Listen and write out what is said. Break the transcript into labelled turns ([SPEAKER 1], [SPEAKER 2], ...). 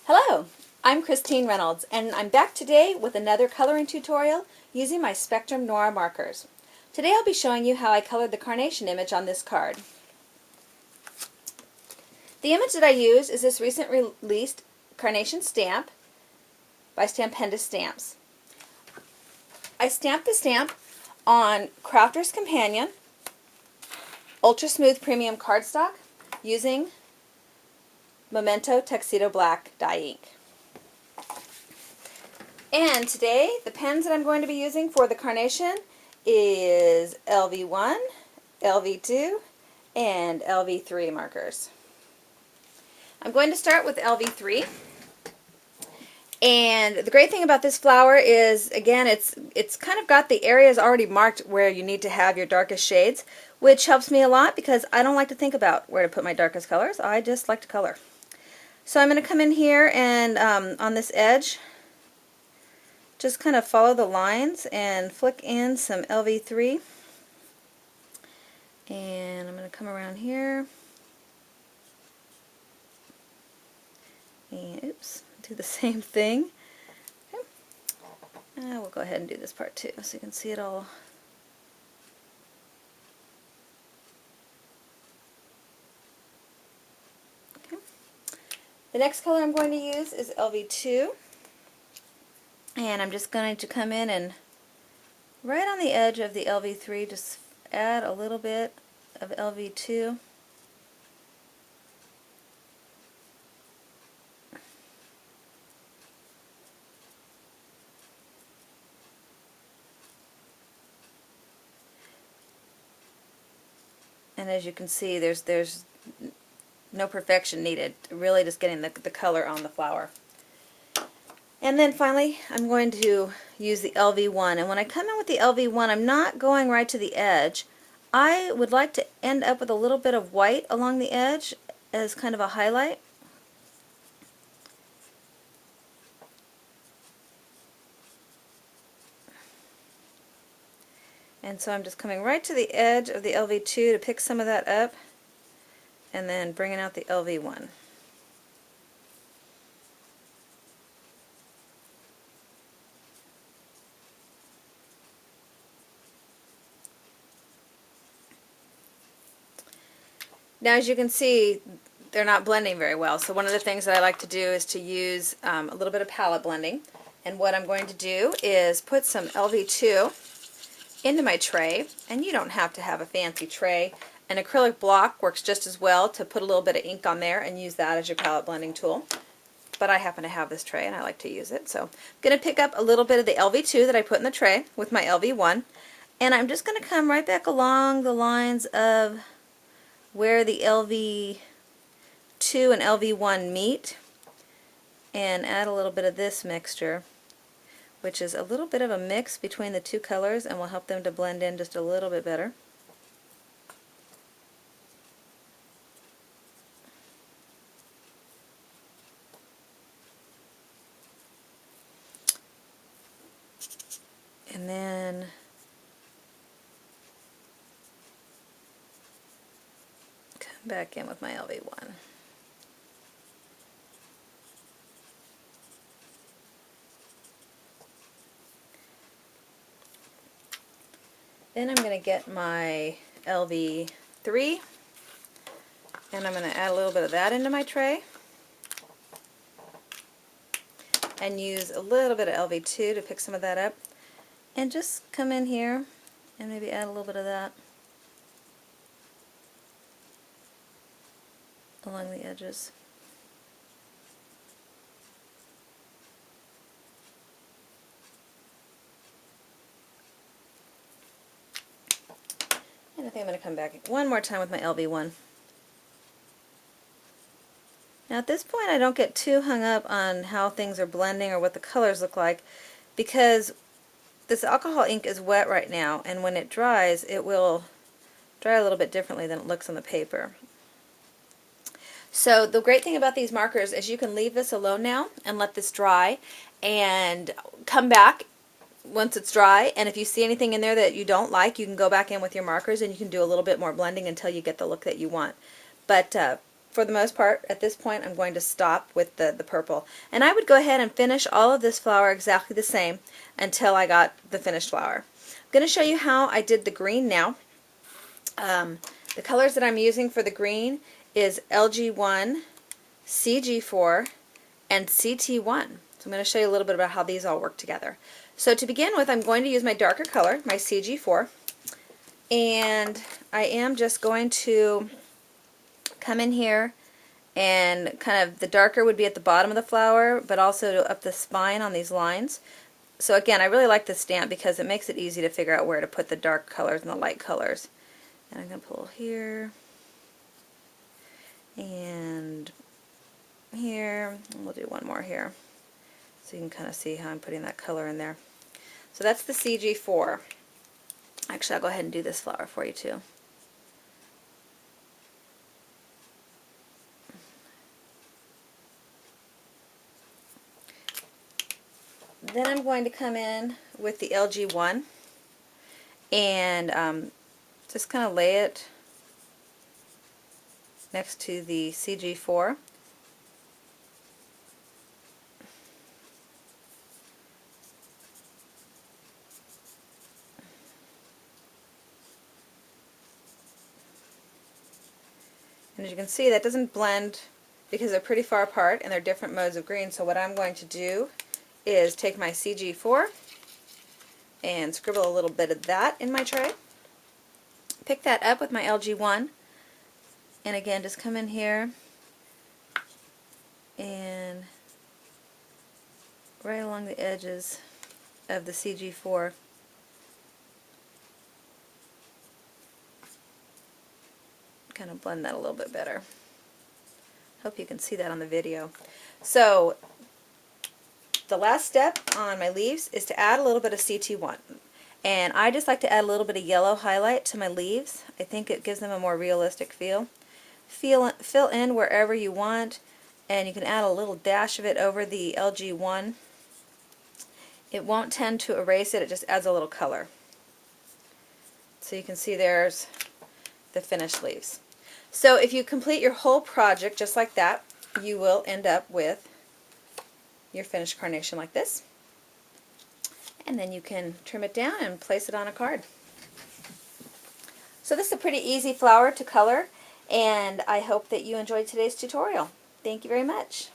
[SPEAKER 1] Hello, I'm Kristine Reynolds, and I'm back today with another coloring tutorial using my Spectrum Noir markers. Today I'll be showing you how I colored the Carnation image on this card. The image that I used is this recent released Carnation stamp by Stampendous stamps. I stamped the stamp on Crafter's Companion Ultra Smooth Premium cardstock using Memento Tuxedo Black dye ink. And today the pens that I'm going to be using for the Carnation is LV1, LV2, and LV3 markers. I'm going to start with LV3. And the great thing about this flower is, again, it's kind of got the areas already marked where you need to have your darkest shades, which helps me a lot because I don't like to think about where to put my darkest colors. I just like to color. So I'm going to come in here and on this edge, just kind of follow the lines and flick in some LV3. And I'm going to come around here. And oops, do the same thing. Okay. We'll go ahead and do this part too so you can see it all. Okay. The next color I'm going to use is LV2. And I'm just going to come in and right on the edge of the LV3 just add a little bit of LV2. And as you can see, there's no perfection needed, really just getting the color on the flower. And then finally, I'm going to use the LV1. And when I come in with the LV1, I'm not going right to the edge. I would like to end up with a little bit of white along the edge as kind of a highlight. And so I'm just coming right to the edge of the LV2 to pick some of that up and then bringing out the LV1. Now, as you can see, they're not blending very well. So one of the things that I like to do is to use a little bit of palette blending. And what I'm going to do is put some LV2 into my tray. And you don't have to have a fancy tray. An acrylic block works just as well to put a little bit of ink on there and use that as your palette blending tool. But I happen to have this tray and I like to use it. So I'm going to pick up a little bit of the LV2 that I put in the tray with my LV1. And I'm just going to come right back along the lines of where the LV2 and LV1 meet and add a little bit of this mixture, which is a little bit of a mix between the two colors and will help them to blend in just a little bit better. And then back in with my LV1. Then I'm going to get my LV3 and I'm going to add a little bit of that into my tray and use a little bit of LV2 to pick some of that up and just come in here and maybe add a little bit of that along the edges. And I think I'm going to come back one more time with my LV1. Now at this point I don't get too hung up on how things are blending or what the colors look like because this alcohol ink is wet right now and when it dries it will dry a little bit differently than it looks on the paper. So the great thing about these markers is you can leave this alone now and let this dry and come back once it's dry, and if you see anything in there that you don't like, you can go back in with your markers and you can do a little bit more blending until you get the look that you want. But for the most part, at this point, I'm going to stop with the purple. And I would go ahead and finish all of this flower exactly the same until I got the finished flower. I'm going to show you how I did the green now. The colors that I'm using for the green is LG1, CG4, and CT1. So I'm going to show you a little bit about how these all work together. So to begin with, I'm going to use my darker color, my CG4, and I am just going to come in here and kind of the darker would be at the bottom of the flower, but also up the spine on these lines. So again, I really like this stamp because it makes it easy to figure out where to put the dark colors and the light colors. And I'm going to pull here and here, and we'll do one more here so you can kind of see how I'm putting that color in there. So that's the CG4. Actually, I'll go ahead and do this flower for you too. Then I'm going to come in with the LG1 and just kind of lay it next to the CG4. And as you can see, that doesn't blend because they're pretty far apart and they're different modes of green. So what I'm going to do is take my CG4 and scribble a little bit of that in my tray. Pick that up with my LG1, and again, just come in here and right along the edges of the CG4. Kind of blend that a little bit better. Hope you can see that on the video. So the last step on my leaves is to add a little bit of CT1. And I just like to add a little bit of yellow highlight to my leaves. I think it gives them a more realistic feel. Fill in wherever you want, and you can add a little dash of it over the LG1. It won't tend to erase it, it just adds a little color. So you can see there's the finished leaves. So if you complete your whole project just like that, you will end up with your finished carnation like this. And then you can trim it down and place it on a card. So this is a pretty easy flower to color, and I hope that you enjoyed today's tutorial. Thank you very much.